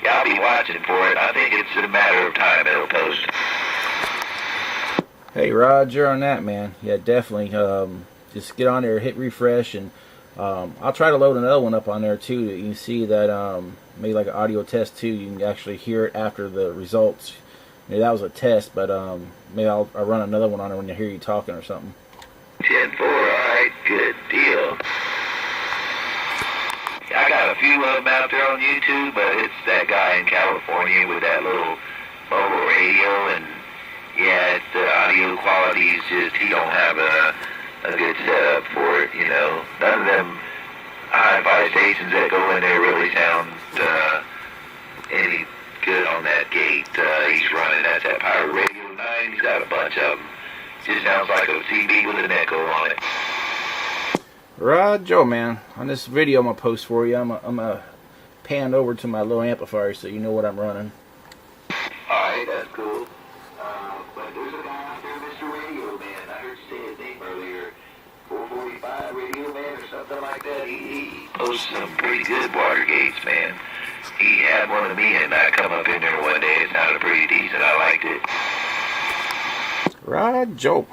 yeah, I'll be watching for it. I think it's a matter of time it'll post. Hey, Roger, on that, man. Yeah, definitely. Just get on there, hit refresh, and I'll try to load another one up on there too. You can see that maybe like an audio test too. You can actually hear it after the results. Maybe that was a test, but maybe I'll run another one on there when I hear you talking or something. 10-4, alright, good deal. I got a few of them out there on YouTube, but it's that guy in California with that little mobile radio, and yeah, the audio quality is just, he don't have a good setup for it, you know. None of them hi-fi stations that go in there really sound any good on that gate he's running. That's that Pirate Radio 9. He's got a bunch of them. Just sounds like a TV with an echo on it. Roger, man. On this video I'm going to post for you, I'm going to pan over to my little amplifier so you know what I'm running. Alright, that's cool. But there's a guy out there, Mr. Radio Man. I heard you say his name earlier. 445 Radio Man or something like that. He posts some pretty good water gates, man. He had one of me, and I come up in there one day. It sounded pretty decent. I liked it. Roger.